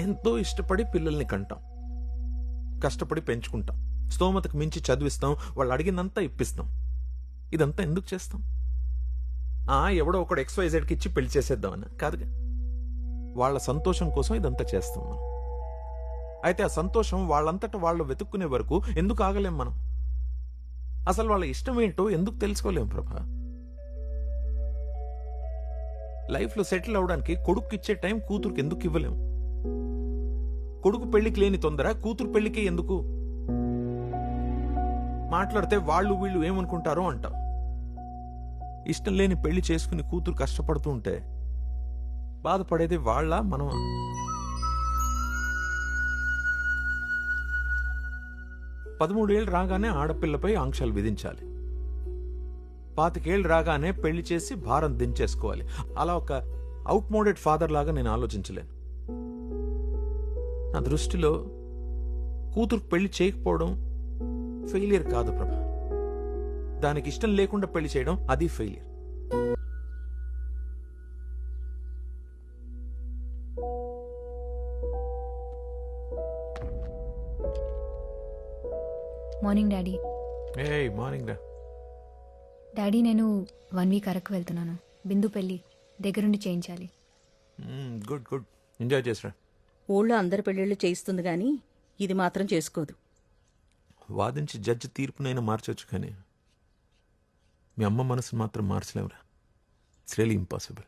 ఎంతో ఇష్టపడి పిల్లల్ని కంటాం, కష్టపడి పెంచుకుంటాం, స్తోమతకు మించి చదివిస్తాం, వాళ్ళు అడిగిందంతా ఇప్పిస్తాం. ఇదంతా ఎందుకు చేస్తాం? ఎవడో ఒకడు XYZకి ఇచ్చి పెళ్లి చేసేద్దామని కాదుగా, వాళ్ళ సంతోషం కోసం ఇదంతా చేస్తాం మనం. అయితే ఆ సంతోషం వాళ్ళంతట వాళ్ళు వెతుక్కునే వరకు ఎందుకు ఆగలేం మనం? అసలు వాళ్ళ ఇష్టం ఏంటో ఎందుకు తెలుసుకోలేం ప్రభా? లైఫ్లో సెటిల్ అవడానికి కొడుకు ఇచ్చే టైం కూతురుకి ఎందుకు ఇవ్వలేం? కొడుకు పెళ్లికి లేని తొందర కూతురు పెళ్లికి ఎందుకు? మాట్లాడితే వాళ్ళు వీళ్ళు ఏమనుకుంటారో అంటాం. ఇష్టం లేని పెళ్లి చేసుకుని కూతురు కష్టపడుతూ ఉంటే బాధపడేది వాళ్ళ మనమా? 13 ఏళ్ళు రాగానే ఆడపిల్లపై ఆంక్షలు విధించాలి, 25 ఏళ్ళు రాగానే పెళ్లి చేసి భారం దించేసుకోవాలి. అలా ఒక అవుట్ మోడెడ్ ఫాదర్ లాగా నేను ఆలోచించలేను. నా దృష్టిలో కూతురు పెళ్లి చేయకపోవడం ఫెయిలియర్ కాదు ప్రభా, దానికి ఇష్టం లేకుండా పెళ్లి చేయడం అది ఫెయిలియర్. Morning daddy. మార్నింగ్ రా. డాడీ నేను 1 వీక్ అరకు వెళ్తున్నాను. బిందు పెళ్ళి దగ్గరుండి చేయించాలి. గుడ్ గుడ్, ఎంజాయ్ చేసిరా. ఊళ్ళో అందరి పెళ్ళిళ్ళు చేయిస్తుంది గాని ఇది మాత్రం చేసుకోదు. వాదించి జడ్జి తీర్పునైనా మార్చొచ్చు, కానీ మీ అమ్మ మనసును మాత్రం మార్చలేవురా. It's really impossible.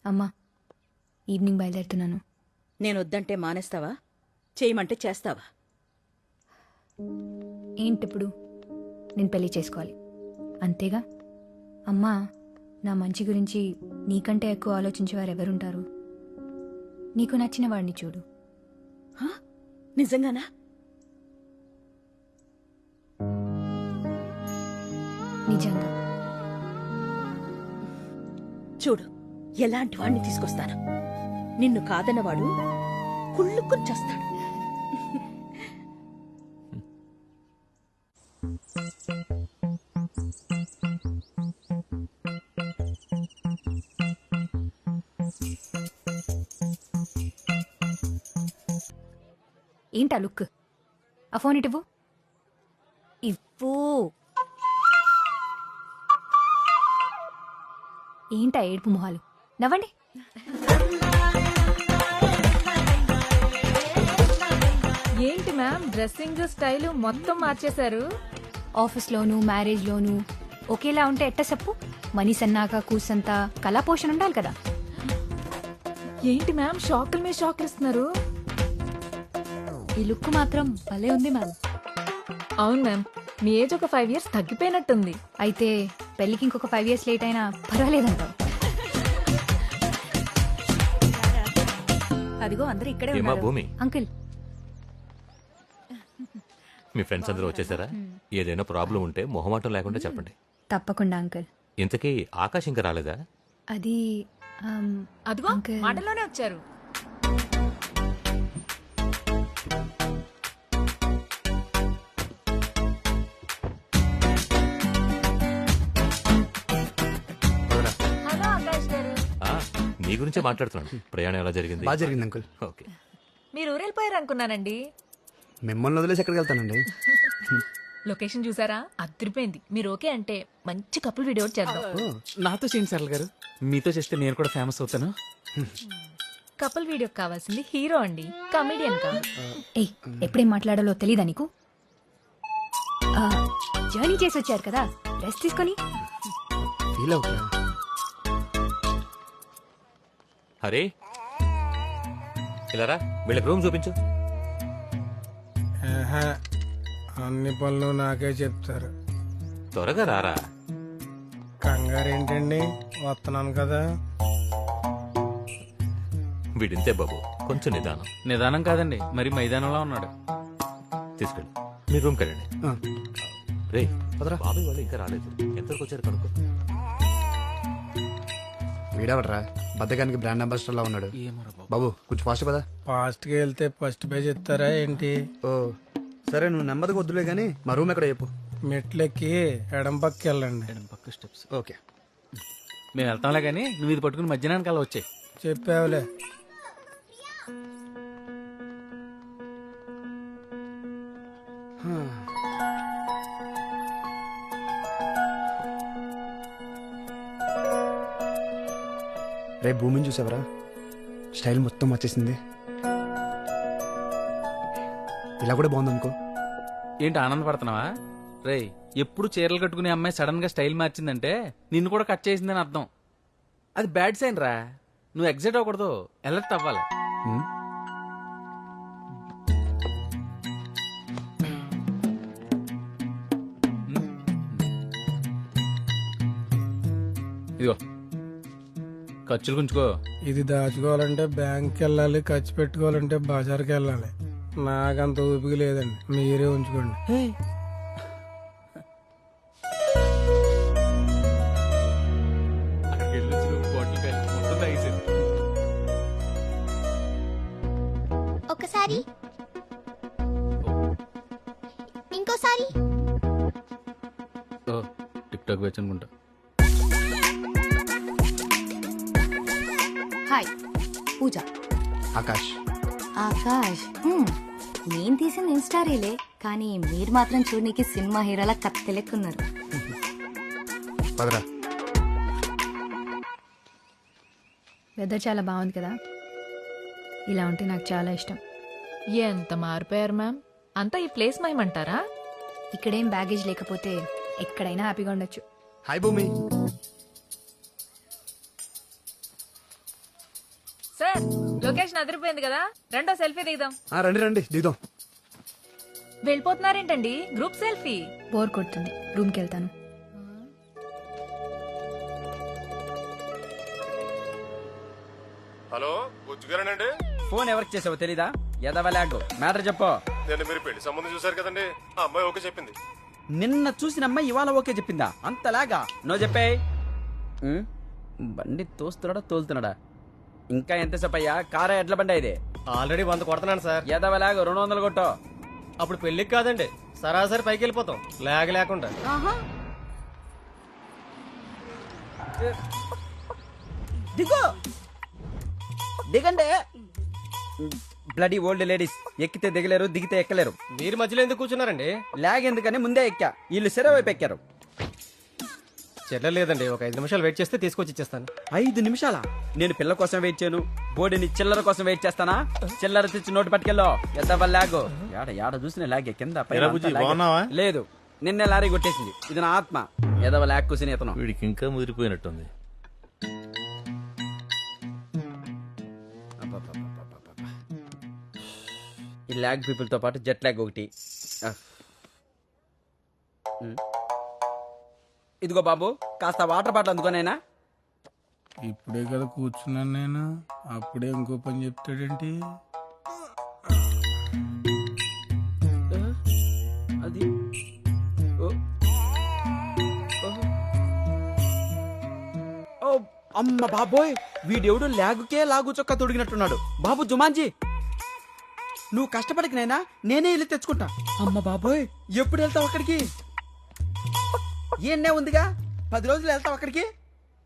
అమ్మా, ఈవినింగ్ బయలుదేరుతున్నాను. నేను వద్దంటే మానేస్తావా? చేయమంటే చేస్తావా? ఏంటిప్పుడు? నేను పెళ్లి చేసుకోవాలి అంతేగా? అమ్మా, నా మంచి గురించి నీకంటే ఎక్కువ ఆలోచించేవారు ఎవరుంటారు? నీకు నచ్చిన వాడిని చూడు. నిజంగానా? నిజంగా. చూడు, ఎలాంటి వాడిని తీసుకొస్తాను. నిన్ను కాదన్నవాడు కుళ్ళుకుని చేస్తాడు. ఏంటా లుక్? ఆ ఫోన్ ఇటు ఇవ్వు. ఏంటా ఏడుపు మొహాలు? నవ్వండి. ఏంటి మ్యామ్, డ్రెస్సింగ్ స్టైల్ మొత్తం మార్చేశారు? ఆఫీస్లోను మ్యారేజ్లోను ఒకేలా ఉంటే ఎట్ట చెప్పు? మనీ సన్నాక కూసంత కళా పోషణ ఉండాలి కదా. ఏంటి మ్యామ్, షాకుల మీద షాకులు ఇస్తున్నారు? ఈ లుక్ మాత్రం భలే ఉంది మ్యామ్. అవును మ్యామ్, మీ ఏజ్ ఒక 5 years తగ్గిపోయినట్టుంది. అయితే పెళ్లికి ఇంకొక 5 years లేట్ అయినా పర్వాలేదంటావు? అదిగో అందరూ ఇక్కడే ఏమా ఉన్నారు. భూమి, అంకుల్, మీ ఫ్రెండ్స్ అందరూ వచ్చేసారా? ఏదైనా ప్రాబ్లం ఉంటే మొహమాటం లేకుండా చెప్పండి. తప్పకుండా అంకుల్. ఇంతకీ ఆకాశ్ ఇంకా రాలేదా? అది అదిగో అంకుల్. మాటలోనే వచ్చారు. హలో ఆకాష్ గారు. ఆ, నీ గురించే మాట్లాడుతున్నాను. ప్రయాణం ఎలా జరిగింది? బాగా జరిగింది అంకుల్. ఓకే. మీరు ఊరెళ్ళిపోయారు అనుకున్నానండి. మిమ్మల్ని వదిలేసి ఎక్కడికి వెళ్తానండి? లొకేషన్ చూసారా? అదిరిపోయింది. మీరు ఓకే అంటే మంచి కపుల్ వీడియో చేద్దాం. నాతో చేయండి సరళ గారు, మీతో చేస్తే నేను కూడా ఫేమస్ అవుతాను. కపుల్ వీడియో కావాల్సింది హీరో అండి, కమెడియన్ కాదు. ఏయ్, ఎప్పుడేం మాట్లాడాలో తెలీదా నీకు? జర్నీ చేసి వచ్చారు కదా, రెస్ట్ తీసుకొని. ఫీల్ అవుతా. హరే, ఇలా రా, వీళ్ళకి రూమ్ చూపించు. అన్ని పనులు నాకే చెప్తారు. త్వరగా రారా. కంగారు ఏంటండి, వస్తున్నాను కదా. వీడింతే బాబు, కొంచెం నిదానం. నిదానం కాదండి, మరి మైదానంలో ఉన్నాడు. తీసుకెళ్ళి మీ రూమ్కి వెళ్ళండి. రే, బాబాయ్ వాళ్ళు ఇంకా రాలేదు. ఎంతవరకు వచ్చారు కనుక్కో. వీడవడరా బద్దకానికి బ్రాండ్ అంబాసిడర్ లా ఉన్నాడు. బాబు కొంచెం ఫాస్ట్ కదా. ఫాస్ట్ గా వెళ్తే ఫస్ట్ పేజ్ ఇస్తారా ఏంటి? ఓ సరే, నువ్వు నెమ్మదిగా వద్దులే గానీ మా రూమ్ ఎక్కడ చెప్పు. మెట్లెక్కి ఎడం పక్కకి వెళ్ళండి. పక్క స్టెప్స్. ఓకే. మేము వెళ్తాంలే కానీ నువ్వు ఇది పట్టుకుని మధ్యాహ్నానికి అలా వచ్చాయి. చెప్పావులే. రే భూమిని చూసావరా, స్టైల్ మొత్తం వచ్చేసింది. ఇలా కూడా బాగుందనుకో. ఏంటి ఆనందపడుతున్నావా? రేయ్, ఎప్పుడు చీరలు కట్టుకునే అమ్మాయి సడన్ గా స్టైల్ మార్చిందంటే నిన్ను కూడా కట్ చేసిందని అర్థం. అది బ్యాడ్ సైన్ రా. నువ్వు ఎగ్జైట్ అవ్వకూడదు, అలర్ట్ అవ్వాలి. ఉమ్. ఇదిగో ఖర్చులు గుంచుకో. ఇది దాచుకోవాలంటే బ్యాంక్కి వెళ్ళాలి, ఖర్చు పెట్టుకోవాలంటే బజార్కి వెళ్ళాలి. నాకంత ఊపిక లేదండి, మీరే ఉంచుకోండి. ఒకసారి ఇంకోసారి. టిక్ టాక్ వచ్చి అనుకుంటా. హాయ్, పూజ. ఆకాష్. ఆకాష్. నేను తీసిన ఇన్స్టా రీలే, కానీ మీరు మాత్రం చూడనీకి సినిమా హీరోలా కత్తెలెక్కున్నారు. పదరా. వెదర్ చాలా బాగుంది కదా, ఇలా ఉంటే నాకు చాలా ఇష్టం. ఎంత మారిపోయారు మ్యామ్. అంతా ఈ ప్లేస్ మయమంటారా? ఇక్కడేం బ్యాగేజ్ లేకపోతే ఎక్కడైనా హ్యాపీగా ఉండొచ్చు. హాయ్ భూమి. సార్, లొకేషన్ అదిరిపోయింది కదా, రెండో సెల్ఫీ దిగుదాం. రండి రండి దిగుదాం. వెళ్ళిపోతున్నారేంటండి? Group selfie. బోర్ కొడుతుంది, రూమ్కి వెళ్తాను. హలో, బుజ్జుగారేనండి? ఫోన్ ఎవరికి చేసావో తెలీదా? ఎదవలాగో మ్యాటర్ చెప్పు. నేను మీరు పెళ్లి సంబంధం చూసారు కదండి, ఆ అమ్మాయి ఓకే చెప్పింది. నిన్న చూసిన అమ్మాయి ఇవాళ ఓకే చెప్పిందా? అంతలాగా నో చెప్పే. బండి తోస్తున్నాడా తోలుతున్నాడా? ఇంకా ఎంతసేపు అయ్యా? కారా ఎడ్ల బండి ఇది? ఆల్రెడీ 100 కొడుతున్నాను సార్. ఎదవలాగో 200 కొట్టో. అప్పుడు పెళ్లికి కాదండి, సరాసరి పైకి వెళ్ళిపోతాం లేక లేకుండా. దిగో, దిగండి. బ్లడీ ఓల్డ్ లేడీస్, ఎక్కితే దిగలేరు, దిగితే ఎక్కలేరు. మీరు మధ్యలో ఎందుకు కూర్చున్నారండి? లాగ్ ఎందుకని ముందే ఎక్కా, వీళ్ళు సిర వైపు ఎక్కారు. చెట్ల లేదండి, ఒక 5 నిమిషాలు వెయిట్ చేస్తే తీసుకొచ్చి ఇచ్చేస్తాను. 5 నిమిషాలా? నేను పిల్ల కోసం వెయిట్ చేయను, బోడిని చిల్లర కోసం వెయిట్ చేస్తానా? చిల్లర తెచ్చి నోటు పట్టుకెళ్ళో. ఎద్దవ లాగు. యాడ చూసిన లాగే కింద పైన అంతా లాగే. లేదు, నిన్నే లారీ కొట్టేసింది. ఇది నా ఆత్మ. ఎదవ లాగ్ కూసిన ఇతను. వీడికి ఇంకా ముదిరిపోయినట్టుంది. ఈ లాగ్ పీపుల్ తో పాటు జెట్ లాగ్ ఒకటి. ఇదిగో బాబు, కాస్త వాటర్ బాటిల్ అందుకోనైనా. ఇప్పుడే కదా కూర్చున్నాను నేను, అప్పుడే ఇంకో పని చెప్తాడేంటి? అది అమ్మ బాబోయ్, వీడెవడు లాగుకే లాగు చొక్కా తొడిగినట్టున్నాడు. బాబు జుమాన్జీ, నువ్వు కష్టపడికినైనా నేనే వెళ్ళి తెచ్చుకుంటా. అమ్మ బాబోయ్, ఎప్పుడు వెళ్తావు అక్కడికి? ఏనే ఉందిగా, 10 రోజులు వెళ్తావు అక్కడికి.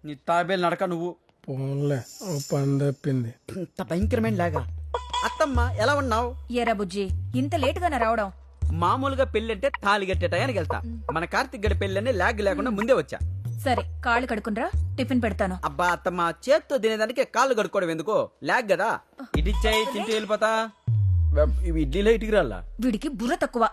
నీ తాబేలు నడక నువ్వు. పోన్లే, ఓ పని తప్పింది. ఇంత భయంకరమైన లాగా. అత్తమ్మ ఎలా ఉన్నావు? ఎరా బుజ్జి, ఇంత లేటుగానే రావడం? మామూలుగా పెళ్ళంటే తాళి కట్టే టయానికి వెళ్తా. మన కార్తిక్ గడి పెళ్ళని లాగ్ లేకుండా ముందే వచ్చా. సరే, కాళ్ళు కడుకునరా, టిఫిన్ పెడతాను. అబ్బా అత్తమ్మ, చేత్తో తినేదానికి కాళ్ళు కడుక్కోవడం ఎందుకు? లాగ్ కదా. ఇడిచ్చాయి, తింటూ వెళ్ళిపోతా. ఇవి ఇడ్లీలో ఇటుకు రాలా? వీడికి బుర్ర తక్కువ.